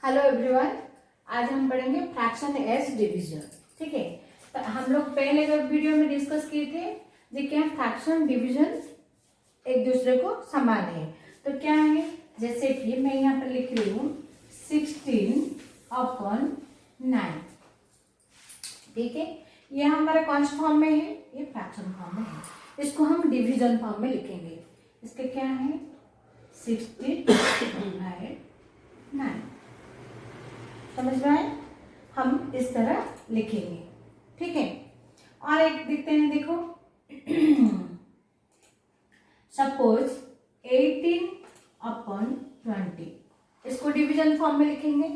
Hello everyone. आज हम पढ़ेंगे फ्रैक्शन एज डिवीजन। ठीक है, तो हम लोग पहले वीडियो में डिस्कस किए थे जो क्या फ्रैक्शन डिवीजन एक दूसरे को समान है। तो क्या है, जैसे कि मैं यहाँ पर लिख रही हूँ 16/9। ठीक है, ये हमारा कौन सा फॉर्म में है, ये फ्रैक्शन फॉर्म में है। इसको हम डिवीजन फॉर्म में लिखेंगे। इसका क्या है 16/9। समझ में आए, हम इस तरह लिखेंगे। ठीक है, और एक देखते हैं, देखो सपोज 18/20, इसको डिवीजन फॉर्म में लिखेंगे।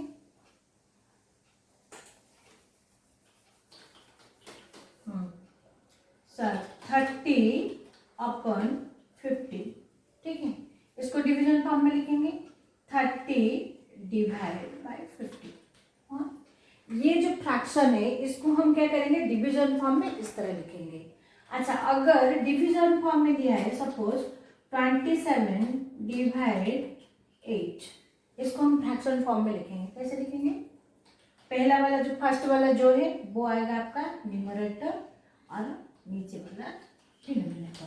सर 30/50, ठीक है, इसको डिवीजन फॉर्म में लिखेंगे 30/50। ये जो फ्रैक्शन है इसको हम क्या करेंगे, डिवीजन फॉर्म में इस तरह लिखेंगे। अच्छा, अगर डिवीजन फॉर्म में दिया है सपोज 27/8, इसको हम फ्रैक्शन फॉर्म में लिखेंगे। कैसे लिखेंगे, पहला वाला जो फर्स्ट वाला जो है वो आएगा आपका न्यूमरेटर और नीचे वाला डिनोमिनेटर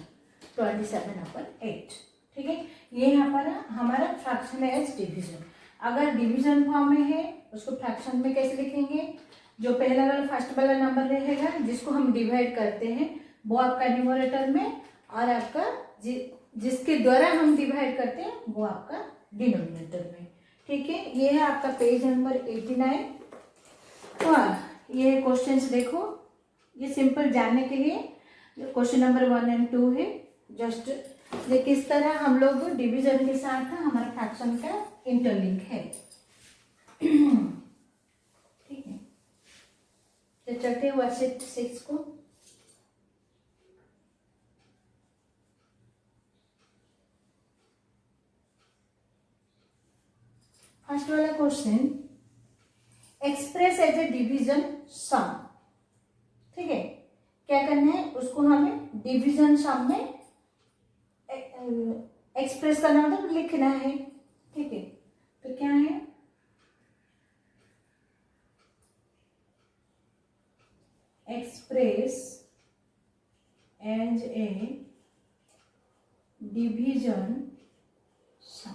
27/8। ठीक है, ये यहाँ पर हमारा फ्रैक्शन एज डिवीजन। अगर डिवीजन फॉर्म में है उसको फ्रैक्शन में कैसे लिखेंगे, जो पहला वाला फर्स्ट वाला नंबर रहेगा जिसको हम डिवाइड करते हैं वो आपका न्यूमरेटर में, और आपका जिसके द्वारा हम डिवाइड करते हैं वो आपका डिनोमिनेटर में। ठीक है, ये है आपका पेज नंबर 89। और ये क्वेश्चंस देखो, ये सिंपल जानने के लिए जो क्वेश्चन नंबर 1 और 2 है, जस्ट ये किस तरह हम लोग डिवीजन के साथ हमारा फ्रैक्शन का इंटरलिंक है। ठीक है, तो चलते हुए वर्कशीट 6 को। फर्स्ट वाला question, express as a division sum. ठीक है, क्या करना है, उसको हमें डिवीजन सम में एक्सप्रेस करना मतलब लिखना है। ठीक है, तो क्या है, express as a division sum.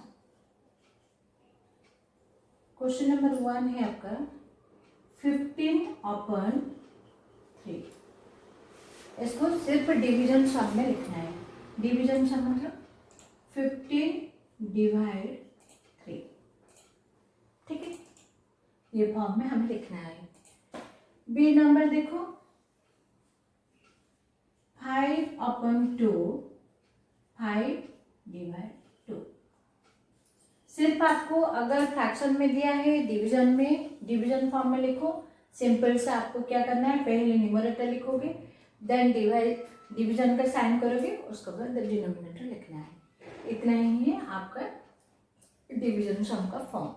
Question number 1 है आपका 15/3, इसको सिर्फ डिवीजन सम में लिखना है। डिवीजन सम मतलब 15/3। ठीक है, ये फॉर्म में हमें लिखना है। बी नंबर देखो 5/2, 5/2। सिर्फ आपको अगर फ्रैक्शन में दिया है डिवीजन में, डिवीजन फॉर्म में लिखो। सिंपल से आपको क्या करना है, पहले न्यूमरेटर लिखोगे, देन डिवीजन का साइन करोगे, उसके बाद डिनोमिनेटर लिखना है। इतना ही है आपका डिवीजन सम का form.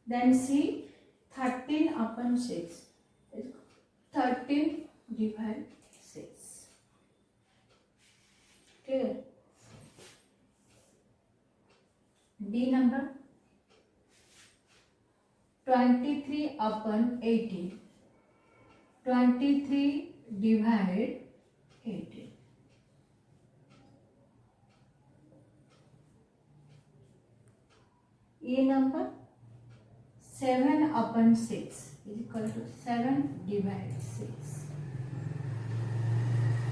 Then C 13/6, 13/6। Clear. D number 23/18, 23/18। A number 7/6 is equal to 7/6।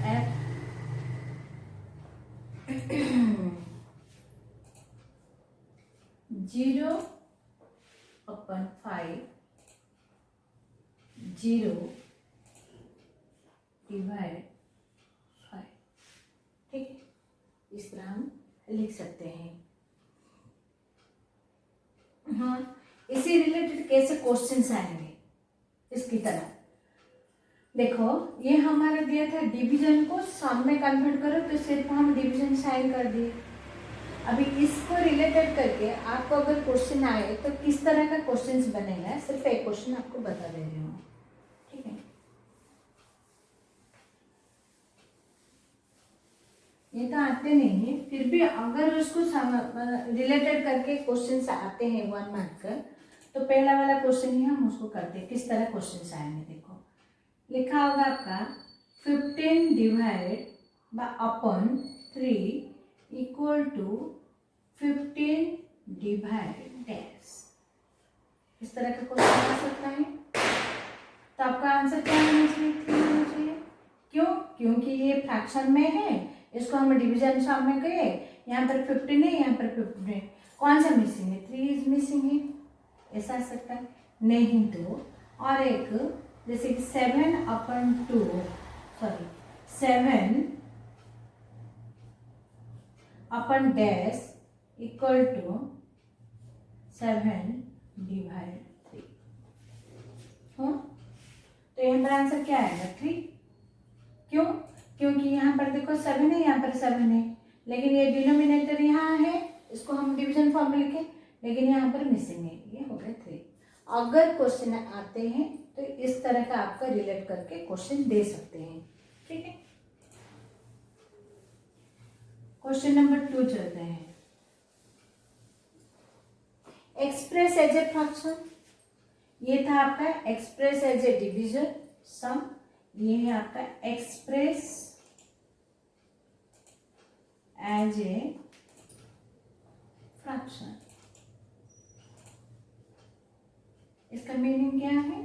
F 0/5, 0/5। ठीक, इस तरह हम लिख सकते हैं। हाँ, इसी रिलेटेड कैसे क्वेश्चंस आएंगे इसकी तरह देखो, ये हमारा दिया था डिवीजन को सम में कन्वर्ट करो, तो सिर्फ हम डिवीजन साइन कर दिए। अभी इसको रिलेटेड करके आपको अगर क्वेश्चन आए तो किस तरह का क्वेश्चंस बनेगा, सिर्फ एक क्वेश्चन आपको बता दे रही हूँ। ठीक है, ये तो आते नहीं है, फिर भी अगर उसको रिलेटेड करके क्वेश्चंस आते हैं 1 मार्क का, तो पहला वाला क्वेश्चन ही हम उसको करते हैं। किस तरह क्वेश्चन आएंगे देखो, लिखा होगा आपका 15 divide by upon 3 equal to 15 divide dash. इस तरह का क्वेश्चन आ सकता है। तो आपका आंसर क्या होना चाहिए? 3 होना चाहिए। क्यों? क्योंकि ये फ्रैक्शन में है, इसको हम डिवीजन फॉर्म में गए, यहाँ पर 15 है, यहाँ पर 15 है, कौन सा मिसिंग है? 3 इज मिसिंग है, ऐसा आ सकता है। नहीं तो और एक जैसे कि 7 अपन डैश इक्वल टू 7 डिवाइड 3 हो, तो यहाँ पर आंसर क्या आएगा? 3। क्यों? क्योंकि यहाँ पर देखो 7 है, यहाँ पर 7 है, लेकिन ये डिनोमिनेटर यहाँ है, इसको हम डिवीजन फॉर्म में लिखे, लेकिन यहाँ पर मिसिंग है, ये हो गया 3। अगर क्वेश्चन आते हैं तो इस तरह का आपका रिलेट करके क्वेश्चन दे सकते हैं, ठीक है। क्वेश्चन नंबर 2 चलते हैं। एक्सप्रेस एज ए फ्रैक्शन, ये था आपका एक्सप्रेस एज ए डिवीजन सम, ये है आपका एक्सप्रेस एज ए फ्रैक्शन। इसका मीनिंग क्या है?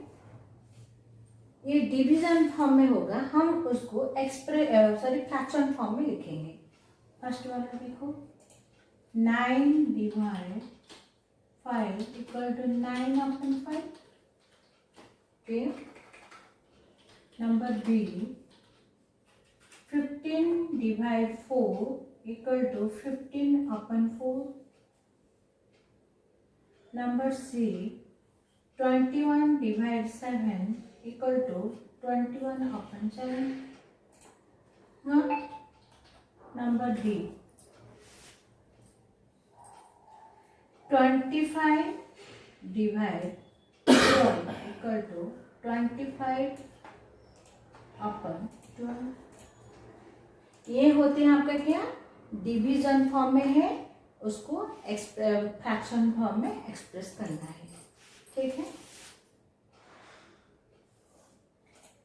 ये डिवीजन फॉर्म में होगा, हम उसको फ्रैक्शन फॉर्म में लिखेंगे। फर्स्ट वाला देखो, 9 divide 5 equal to 9 upon 5। Okay, number B, 15 divide 4 equal to 15 upon 4। Number C, 21 divide 7 equal to 21 upon 7। हाँ, number D, 25 divide 12 equal to 25 upon 12। ये होते हैं आपका क्या? डिवीजन फॉर्म में है, उसको फ्रैक्शन फॉर्म में एक्सप्रेस करना है, ठीक है।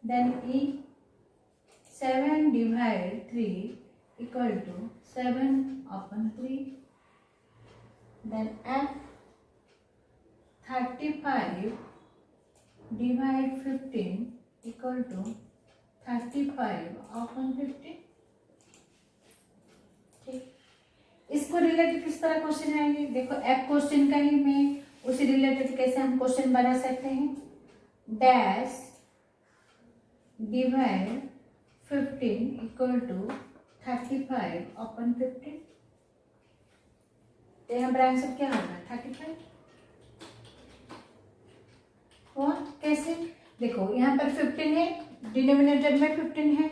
Then E, 7 divide 3 equal to 7 upon 3। Then F, 35 divide 15 equal to 35 upon 15, ठीक। इसको रिलेटेड किस तरह क्वेश्चन आएंगे देखो, एफ क्वेश्चन का ही मैं उसी रिलेटेड कैसे हम क्वेश्चन बना सकते हैं। Dash divide 15 equal to 35 upon 15, तो यहाँ पर आंसर क्या होगा? 35। और कैसे? देखो यहाँ पर 15 है, डिनोमिनेटर में 15 है,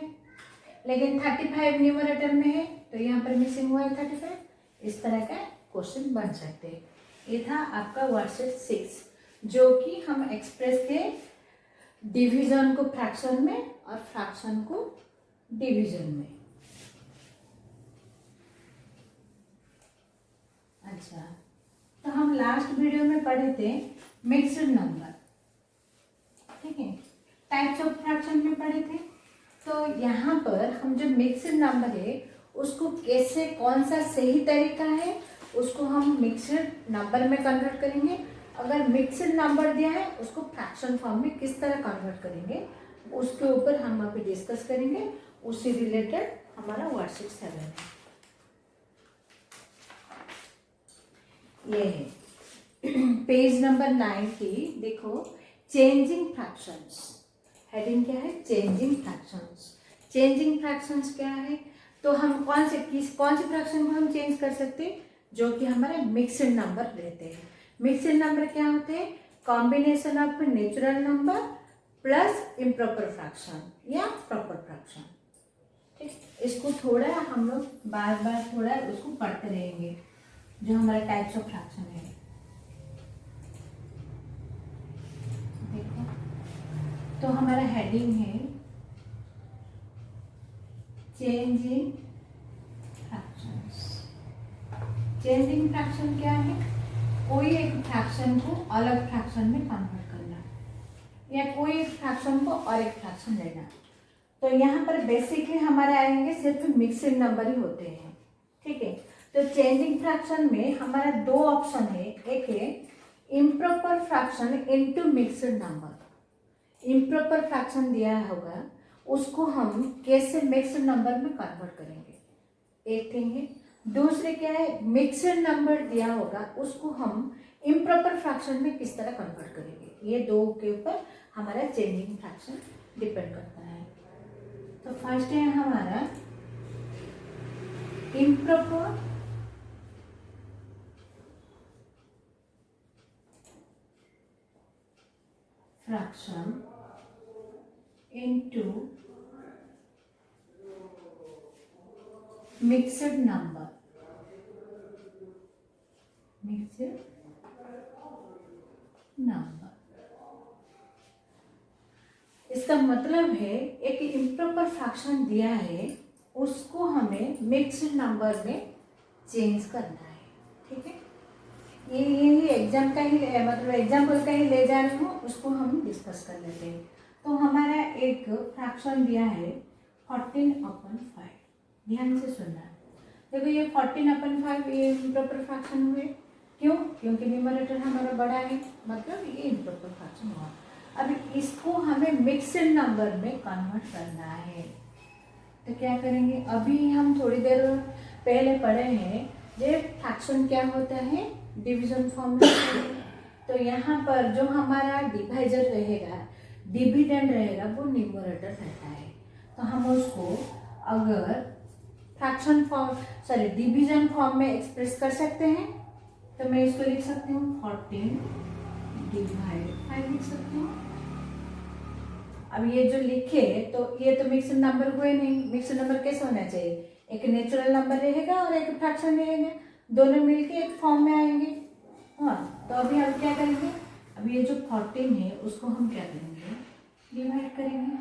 लेकिन 35 न्यूमरेटर में है, तो यहाँ पर मिसिंग हुआ है 35। इस तरह का क्वेश्चन बन सकते हैं। ये था आपका वर्कशीट 6, जो कि हम एक्सप्रेस के डिवीजन को फ्रैक्शन में और फ्रैक्शन को डिवीजन में। अच्छा, तो हम लास्ट वीडियो में पढ़े थे मिक्स्ड नंबर, ठीक है, टाइप्स ऑफ फ्रैक्शन में पढ़े थे। तो यहाँ पर हम जो मिक्स्ड नंबर है उसको कैसे, कौन सा सही तरीका है, उसको हम मिक्स्ड नंबर में कन्वर्ट करेंगे। अगर मिक्स्ड नंबर दिया है उसको फ्रैक्शन फॉर्म में किस तरह कन्वर्ट करेंगे, उसके ऊपर हम अभी डिस्कस करेंगे। उससे रिलेटेड हमारा वर्कशीट 7 है। ये है पेज नंबर 9 की, देखो, चेंजिंग फ्रैक्शंस। हेडिंग क्या है? Changing fractions. चेंजिंग फ्रैक्शंस क्या है? तो हम कौन से फ्रैक्शन को हम चेंज कर सकते हैं? जो कि हमारे मिक्स्ड नंबर रहते हैं। मिक्स्ड नंबर क्या होते हैं? Combination of natural number plus improper fraction या प्रॉपर फ्रैक्शन, ठीक। इसको थोड़ा हम लोग बार बार थोड़ा उसको पढ़ते रहेंगे, जो हमारा टाइप्स ऑफ फ्रैक्शन है। देखो, तो हमारा हेडिंग है चेंजिंग फ्रैक्शंस। चेंजिंग फ्रैक्शन क्या है? कोई एक फ्रैक्शन को अलग फ्रैक्शन में कन्वर्ट करना, या कोई एक फ्रैक्शन को और एक फ्रैक्शन लेना। तो यहाँ पर बेसिकली हमारे आएंगे सिर्फ मिक्स्ड नंबर ही होते हैं, ठीक है। तो चेंजिंग फ्रैक्शन में हमारा दो ऑप्शन है, एक है improper fraction into mixed number. Improper fraction दिया होगा उसको हम कैसे मिक्स्ड नंबर में कन्वर्ट करेंगे, एक थिंग है। दूसरे क्या है, मिक्स्ड नंबर दिया होगा उसको हम इम्प्रॉपर फ्रैक्शन में किस तरह कन्वर्ट करेंगे। ये दो के ऊपर हमारा चेंजिंग फ्रैक्शन डिपेंड करता है। तो फर्स्ट है हमारा improper fraction into mixed number, mixed number. इसका मतलब है एक इम्प्रॉपर फ्रैक्शन दिया है उसको हमें मिक्स्ड नंबर में चेंज करना है, ठीक है। ये एग्जाम का ही मतलब एग्जाम्पल का ही ले जा रही हूँ, उसको हम डिस्कस कर लेते हैं। तो हमारा एक फ्रैक्शन दिया है 14/5, ध्यान से सुनना। देखो ये 14/5 ये इम्प्रॉपर फ्रैक्शन हुए, क्यों? क्योंकि न्यूमरेटर हमारा बड़ा है, मतलब ये इम्प्रॉपर फ्रैक्शन हुआ। अब इसको हमें मिक्स्ड नंबर में कन्वर्ट करना है, तो क्या करेंगे? अभी हम थोड़ी देर पहले पढ़े हैं ये फ्रैक्शन क्या होता है, डिवीजन फॉर्म में होता है। तो यहाँ पर जो हमारा डिवाइजर रहेगा, डिविडेंड रहेगा, वो न्यूमरेटर रहता है। तो हम उसको अगर fraction form sorry division form में एक्सप्रेस कर सकते हैं, तो मैं इसको लिख सकती हूँ 14/5 लिख सकती हूँ। अब ये जो लिखे तो ये तो मिक्स्ड नंबर हुए नहीं। मिक्स्ड नंबर कैसे होना चाहिए? एक नेचुरल नंबर रहेगा और एक फ्रैक्शन रहेगा, दोनों मिलके एक फॉर्म में आएंगे। हाँ, तो अभी हम क्या करेंगे? अब ये जो 14 है उसको हम क्या करेंगे? डिवाइड करेंगे।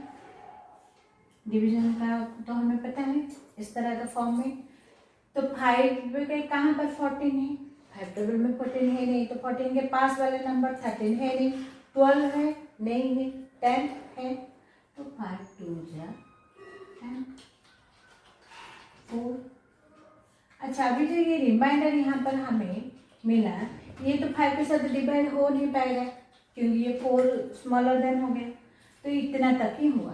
डिवीजन का तो हमें पता है इस तरह का फॉर्म में। तो 5 के कहाँ पर 14 है? 5 टेबल में 14 है नहीं, तो 14 के पास वाले नंबर 13 है नहीं, 12 है नहीं है, 10 है, तो 5 2 जा 10 4। अच्छा, अभी जो ये रिमाइंडर यहाँ पर हमें मिला, ये तो 5 के साथ डिवाइड हो नहीं पाएगा क्योंकि ये 4 स्मॉलर देन हो गया, तो इतना तक ही हुआ।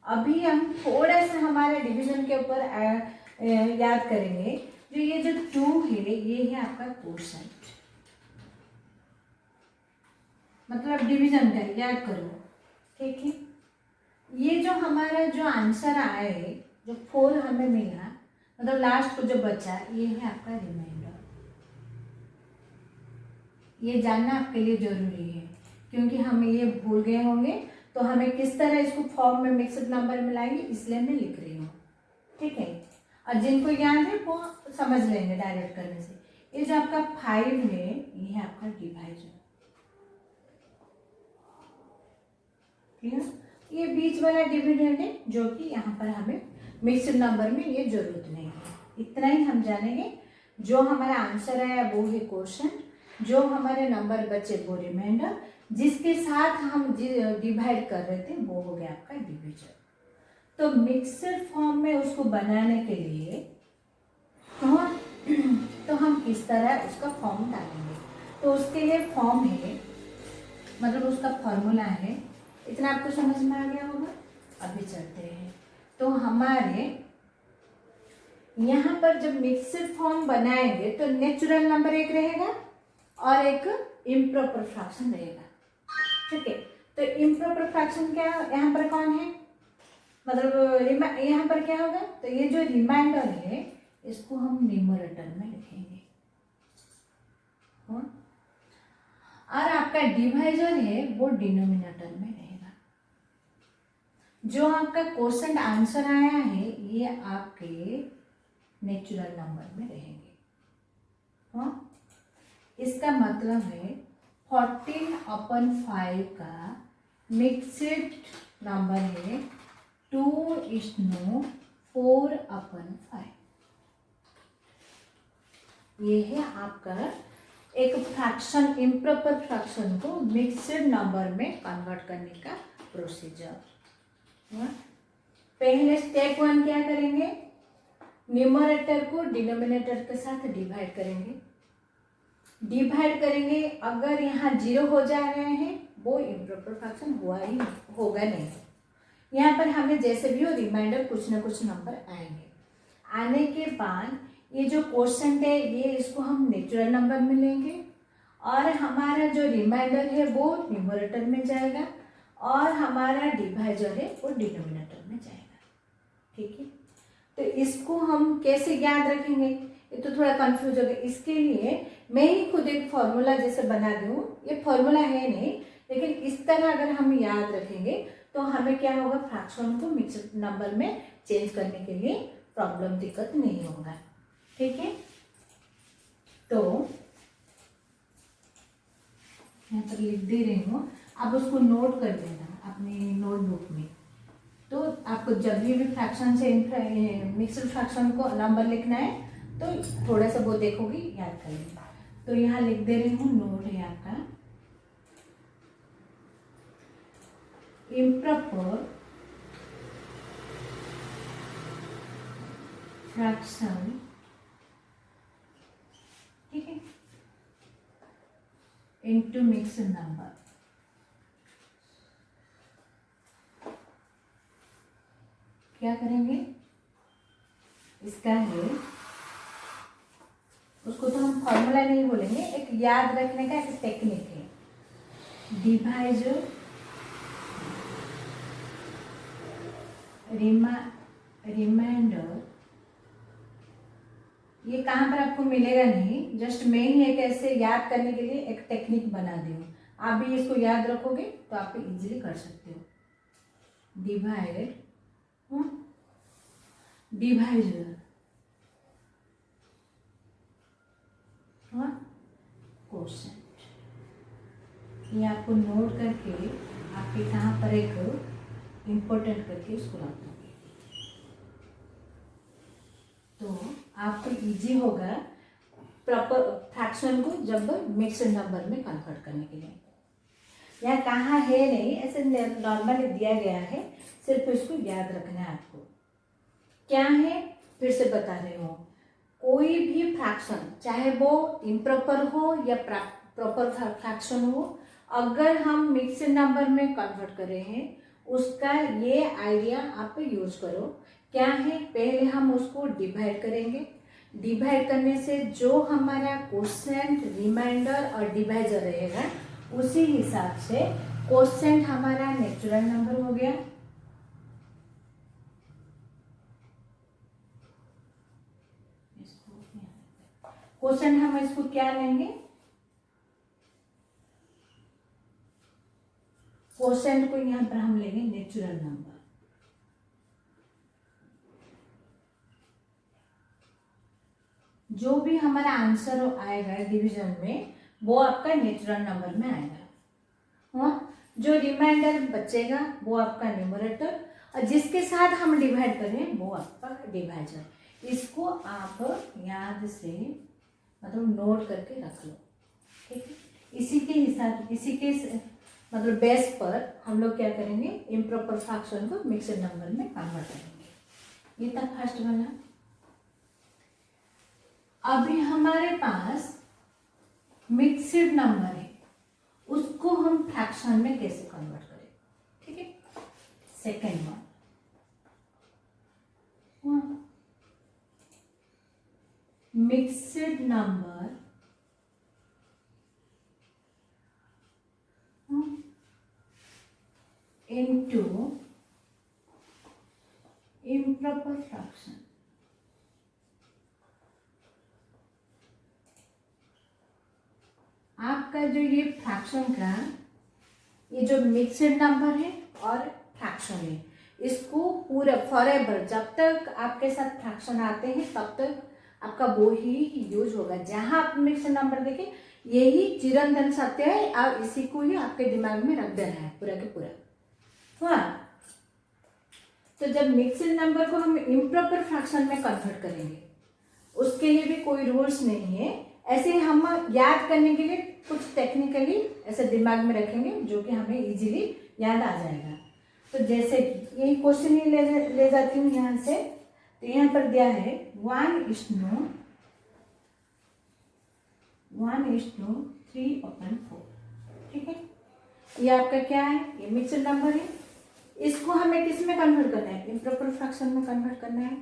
अभी हम थोड़ा सा हमारे डिवीजन के ऊपर याद करेंगे। जो ये जो 2 है ये है आपका कोशेंट, मतलब डिवीजन का याद करो, ठीक है। ये जो हमारा जो आंसर आया है, जो 4 हमें मिला, मतलब लास्ट को जो बचा, ये है आपका रिमाइंडर। ये जानना आपके लिए जरूरी है क्योंकि हम ये भूल गए होंगे, तो हमें किस तरह इसको फॉर्म में मिक्स्ड नंबर में लाएंगे, इसलिए मैं लिख रही हूँ, ठीक है। और जिनको याद है वो समझ लेंगे डायरेक्ट करने से। ये जो आपका 5 है ये है आपका डिवाइजर, क्लियर? ये बीच वाला डिविडेंड है जो कि यहाँ पर हमें मिक्स्ड नंबर में ये जरूरत नहीं है। इतना ही हम जानेंगे। जो हमारा आंसर आया वो है क्वेश्चन, जो हमारे नंबर बचे वो रिमाइंडर, जिसके साथ हम डिवाइड कर रहे थे वो हो गया आपका डिविजन। तो मिक्सड फॉर्म में उसको बनाने के लिए तो हम किस तरह उसका फॉर्म डालेंगे, तो उसके लिए फॉर्म है, मतलब उसका फॉर्मूला है। इतना आपको समझ में आ गया होगा। अभी चलते हैं। तो हमारे यहाँ पर जब मिक्स्ड फॉर्म बनाएंगे तो नेचुरल नंबर एक रहेगा और एक इम्प्रॉपर फ्रैक्शन रहेगा, ठीक है। तो इम्प्रॉपर फ्रैक्शन क्या यहाँ पर कौन है, मतलब यहाँ पर क्या होगा? तो ये जो रिमाइंडर है इसको हम न्यूमरेटर में लिखेंगे, और आपका डिवाइजर है वो डिनोमिनेटर में रहेगा। जो आपका क्वेश्चन आंसर आया है ये आपके नेचुरल नंबर में रहेंगे। हाँ, इसका मतलब है 14/5 का मिक्स्ड नंबर है 2:4/5। ये है आपका एक फ्रैक्शन, इम्प्रॉपर फ्रैक्शन को मिक्स्ड नंबर में कन्वर्ट करने का प्रोसीजर। पहले स्टेप 1 क्या करेंगे, न्यूमरेटर को डिनोमिनेटर के साथ डिवाइड करेंगे। अगर यहाँ 0 हो जा रहे हैं वो इम्प्रॉपर फ्रैक्शन होगा नहीं। यहाँ पर हमें जैसे भी हो रिमाइंडर कुछ ना कुछ नंबर आएंगे। आने के बाद ये जो क्वोशंट है ये इसको हम नेचुरल नंबर में लेंगे और हमारा जो रिमाइंडर है वो न्यूमरेटर में जाएगा और हमारा डिवाइजर है वो डिनोमिनेटर में जाएगा। ठीक है, तो इसको हम कैसे याद रखेंगे, ये तो थोड़ा कंफ्यूज हो गया। इसके लिए मैं ही खुद एक फॉर्मूला जैसे बना दूँ, ये फॉर्मूला है नहीं लेकिन इस तरह अगर हम याद रखेंगे तो हमें क्या होगा, फ्रैक्शन को मिक्स्ड नंबर में चेंज करने के लिए प्रॉब्लम, दिक्कत नहीं होगा। ठीक है, तो यहाँ पर लिख दे रही हूँ, आप उसको नोट कर देना अपनी नोटबुक में। तो आपको जब भी फ्रैक्शन से मिक्स्ड फ्रैक्शन को नंबर लिखना है तो थोड़ा सा वो देखोगी, याद कर लेना। तो यहाँ लिख दे रही हूँ, नोट है आपका, इम्प्रॉपर फ्रैक्शन, ठीक है, इनटू मिक्स्ड नंबर। क्या करेंगे, इसका है, उसको तो हम फॉर्मूला नहीं बोलेंगे, एक याद रखने का एक टेक्निक है, डिवाइजर रिमाइंडर। ये कहाँ पर आपको मिलेगा नहीं, जस्ट मैं ही एक ऐसे याद करने के लिए एक टेक्निक बना दी हूँ। आप भी इसको याद रखोगे तो आप इजीली कर सकते हो। डिवाइड, डिवाइजर और कोशेंट, ये आपको नोट करके आपके कहाँ पर एक इम्पोर्टेंट करके इसको रख दोगे तो आपको इजी होगा प्रॉपर फ्रैक्शन को जब मिक्स्ड नंबर में कन्वर्ट करने के लिए। यहाँ कहाँ है नहीं, ऐसे नॉर्मली दिया गया है, सिर्फ इसको याद रखना है आपको। क्या है, फिर से बता रही हूँ, कोई भी फ्रैक्शन चाहे वो इम्प्रॉपर हो या प्रॉपर फ्रैक्शन हो, अगर हम मिक्स्ड नंबर में कन्वर्ट कर रहे हैं उसका ये आइडिया आप यूज करो। क्या है, पहले हम उसको डिवाइड करेंगे, डिवाइड करने से जो हमारा क्वोशेंट, रिमाइंडर और डिवाइजर रहेगा उसी हिसाब से क्वोशेंट हमारा नेचुरल नंबर हो गया, क्वोशेंट हम इसको क्या लेंगे, क्वोशेंट को यहाँ पर हम लेंगे नेचुरल नंबर। जो भी हमारा आंसर आएगा डिवीजन में वो आपका नेचुरल नंबर में आएगा। हाँ, जो रिमाइंडर बचेगा वो आपका न्यूमरेटर और जिसके साथ हम डिवाइड करें वो आपका डिवाइजर। इसको आप याद से मतलब नोट करके रख लो। ठीक है, इसी के हिसाब, इसी के मतलब बेस पर हम लोग क्या करेंगे, इम्प्रॉपर फ्रैक्शन को मिक्स्ड नंबर में कन्वर्ट करेंगे। ये था फर्स्ट वाला। अभी हमारे पास मिक्स्ड नंबर है, उसको हम फ्रैक्शन में कैसे कन्वर्ट करें। ठीक है, second one, mixed number into improper fraction। आपका जो ये फ्रैक्शन का ये जो मिक्स्ड नंबर है और फ्रैक्शन है, इसको पूरा फॉरएवर जब तक आपके साथ फ्रैक्शन आते हैं तब तक आपका वो ही यूज होगा। जहां आप मिक्स्ड नंबर देखें यही चिरंतन सत्य है और इसी को ही आपके दिमाग में रख देना है पूरा के पूरा। हाँ, तो जब मिक्स्ड नंबर को हम इम्प्रॉपर फ्रैक्शन में कन्वर्ट करेंगे उसके लिए भी कोई रूल्स नहीं है, ऐसे ही हम याद करने के लिए कुछ टेक्निकली ऐसे दिमाग में रखेंगे जो कि हमें इजीली याद आ जाएगा। तो जैसे कि यही क्वेश्चन ही ले जाती हूँ यहाँ से। तो यहाँ पर दिया है 1:3/4, ठीक है। ये आपका क्या है, ये मिक्स्ड नंबर है। इसको हमें किस में कन्वर्ट करना है, इम्प्रॉपर फ्रैक्शन में कन्वर्ट करना है।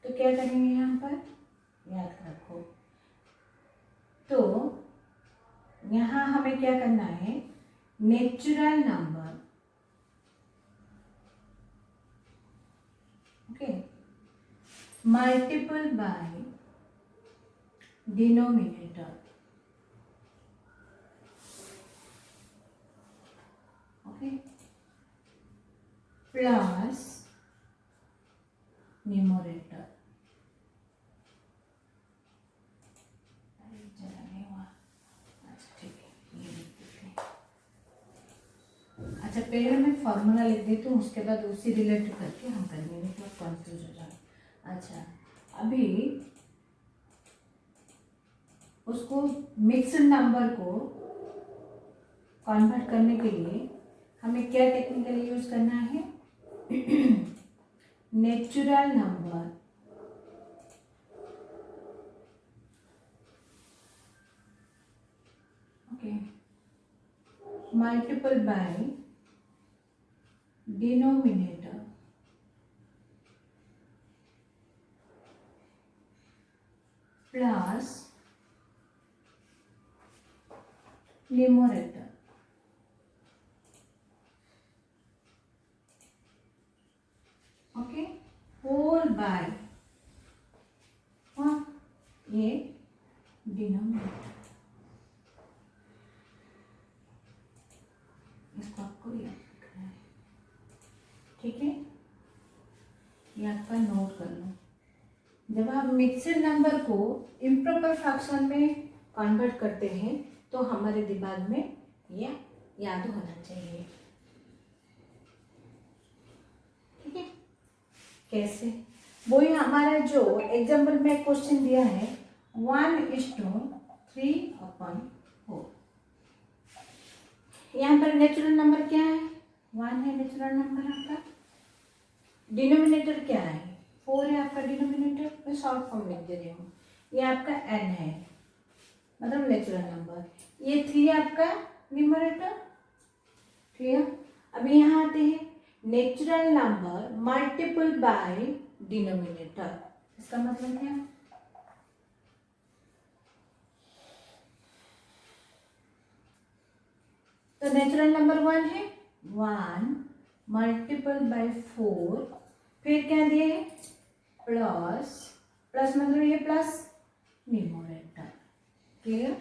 तो क्या करेंगे यहाँ पर, याद रखो। तो यहाँ हमें क्या करना है, natural number, okay, multiple by denominator, okay, plus numerator. अच्छा पहले मैं फॉर्मूला लिख देती हूँ, उसके बाद उसी रिलेट करके हम करेंगे, मतलब कंफ्यूज हो जाए। अच्छा अभी उसको मिक्स्ड नंबर को कन्वर्ट करने के लिए हमें क्या टेक्निकली यूज करना है, natural number okay multiple by denominator plus numerator, okay, whole by ये डिनोमिनेटर। इसको आपको याद रखना है, ठीक है। ये आपका नोट कर लो। जब आप मिक्स्ड नंबर को इम्प्रॉपर फ्रैक्शन में कन्वर्ट करते हैं तो हमारे दिमाग में ये याद होना चाहिए, ठीक है। कैसे, वही हमारा जो एग्जाम्पल में क्वेश्चन दिया है 1:3/4। यहाँ पर नेचुरल नंबर क्या है, 1 है नेचुरल नंबर आपका। डिनोमिनेटर क्या है, 4 है आपका डिनोमिनेटर। मैं शॉर्ट फॉर्म लिख दे रही हूँ। ये आपका n है, मतलब नेचुरल नंबर। ये 3 आपका न्यूमरेटर, ठीक है। अभी यहाँ आते हैं natural number multiple by denominator. इसका मतलब क्या, तो नेचुरल नंबर 1 है, 1 मल्टीपल बाय 4, फिर क्या दिए है प्लस, प्लस मतलब ये प्लस न्यूमरेटर, क्लियर।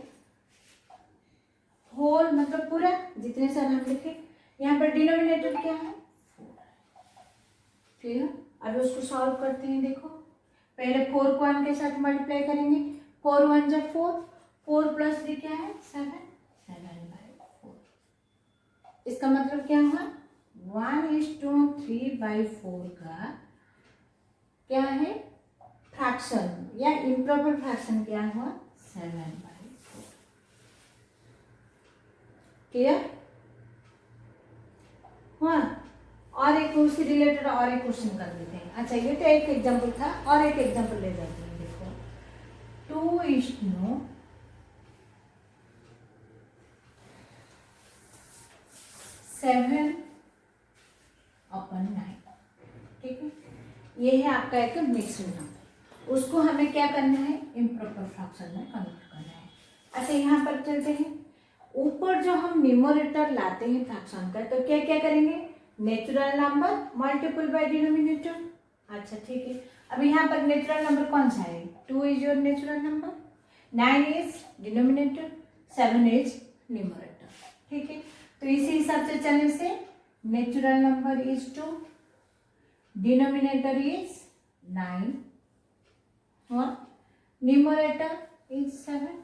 होल मतलब पूरा, जितने सारे हम लिखे। यहाँ पर डिनोमिनेटर क्या है 4, क्लियर। अब उसको सॉल्व करते हैं। देखो पहले 4 को 1 के साथ मल्टीप्लाई करेंगे, 4 1 जा 4, 4 प्लस 3 क्या है 7, 7/4। इसका मतलब क्या हुआ, 1:3/4 का क्या है फ्रैक्शन या इम्प्रॉपर फ्रैक्शन क्या हुआ 7/4, क्लियर हुआ। और एक उससे रिलेटेड और एक क्वेश्चन कर देते हैं। अच्छा ये तो एक एग्जांपल था, और एक एग्जांपल ले जाते हैं। देखो 2:7/9, ठीक है। ये है आपका एक मिक्स्ड नंबर, उसको हमें क्या करना है इम्प्रॉपर फ्रैक्शन में कन्वर्ट करना है। अच्छा यहाँ पर चलते हैं, ऊपर जो हम न्यूमरेटर लाते हैं फ्रैक्शन का, तो क्या क्या करेंगे, natural number multiple by denominator. अच्छा ठीक है। अब यहाँ पर नेचुरल नंबर कौन सा है, 2 is your natural number, 9 is denominator, 7 is numerator, ठीक है। तो इसी हिसाब से चलने से natural number is 2, denominator is 9 और न्यूमरेटर इज 7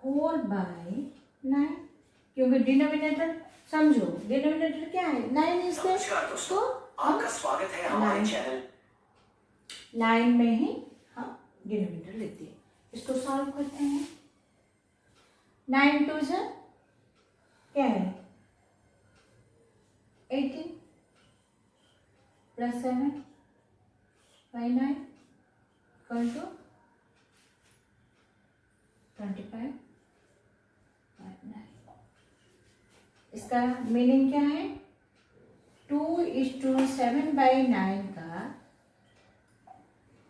होल बाय 9, क्योंकि डिनोमिनेटर समझो, डिनोमिनेटर क्या है 9 इज देयर, तो आपका स्वागत है हमारे चैनल 9 में ही हम डिनोमिनेटर लेते हैं। इसको सॉल्व करते हैं। 9 2 जा क्या है 18 plus 7 by 9 equal to 25 by 9। इसका मीनिंग क्या है 2:7 बाई 9 का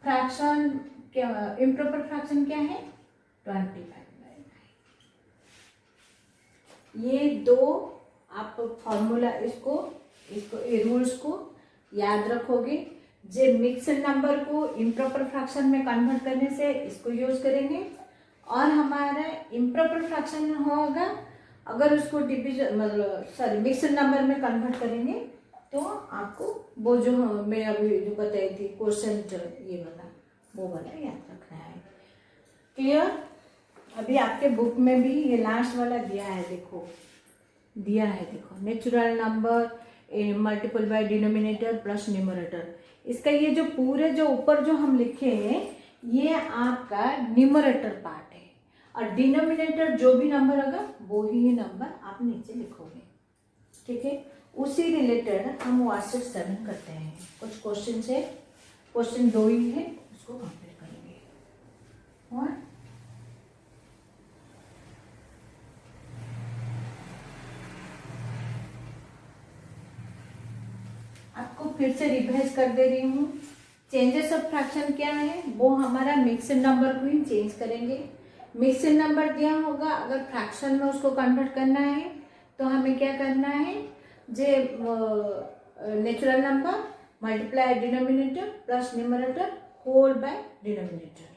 फ्रैक्शन क्या इम्प्रॉपर फ्रैक्शन क्या है 25 बाई 9। ये दो आप फॉर्मूला इसको ये रूल्स को याद रखोगे। जे मिक्स्ड नंबर को इम्प्रॉपर फ्रैक्शन में कन्वर्ट करने से इसको यूज करेंगे, और हमारा इम्प्रॉपर फ्रैक्शन होगा अगर उसको डिविजन मतलब सॉरी मिक्स्ड नंबर में कन्वर्ट करेंगे तो आपको वो जो मैं अभी जो बताई थी क्वोशंट ये वाला वो वाला याद रखना है। क्लियर? अभी आपके बुक में भी ये लास्ट वाला दिया है, देखो natural number multiple by denominator plus numerator. इसका ये जो पूरे जो ऊपर जो हम लिखे हैं ये आपका न्यूमरेटर पार्ट है, और डिनोमिनेटर जो भी नंबर होगा वो ही ये नंबर आप नीचे लिखोगे। ठीक है, उसी रिलेटेड हम वाट्सएप 7 करते हैं। कुछ क्वेश्चन से क्वेश्चन 2 ही है, उसको कंप्लीट करेंगे। और आपको फिर से रिवाइज कर दे रही हूँ। चेंजेस ऑफ फ्रैक्शन क्या है, वो हमारा मिक्स्ड नंबर को ही चेंज करेंगे। मिक्स्ड नंबर दिया होगा, अगर फ्रैक्शन में उसको कन्वर्ट करना है तो हमें क्या करना है, j natural number multiply denominator plus numerator whole by denominator.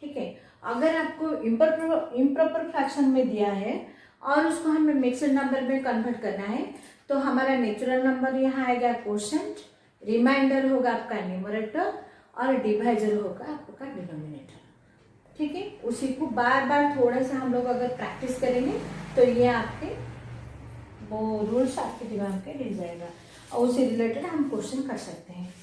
ठीक है, अगर आपको इम्प्रॉपर फ्रैक्शन में दिया है और उसको हमें मिक्स्ड नंबर में कन्वर्ट करना है तो हमारा नेचुरल नंबर यहाँ आएगा क्वोशंट, रिमाइंडर होगा आपका न्यूमरेटर, और डिवाइजर होगा आपका डिनोमिनेटर। ठीक है, उसी को बार बार थोड़ा सा हम लोग अगर प्रैक्टिस करेंगे तो ये आपके वो रूल्स आपके दिमाग के हिल जाएगा, और उसी रिलेटेड हम क्वेश्चन कर सकते हैं।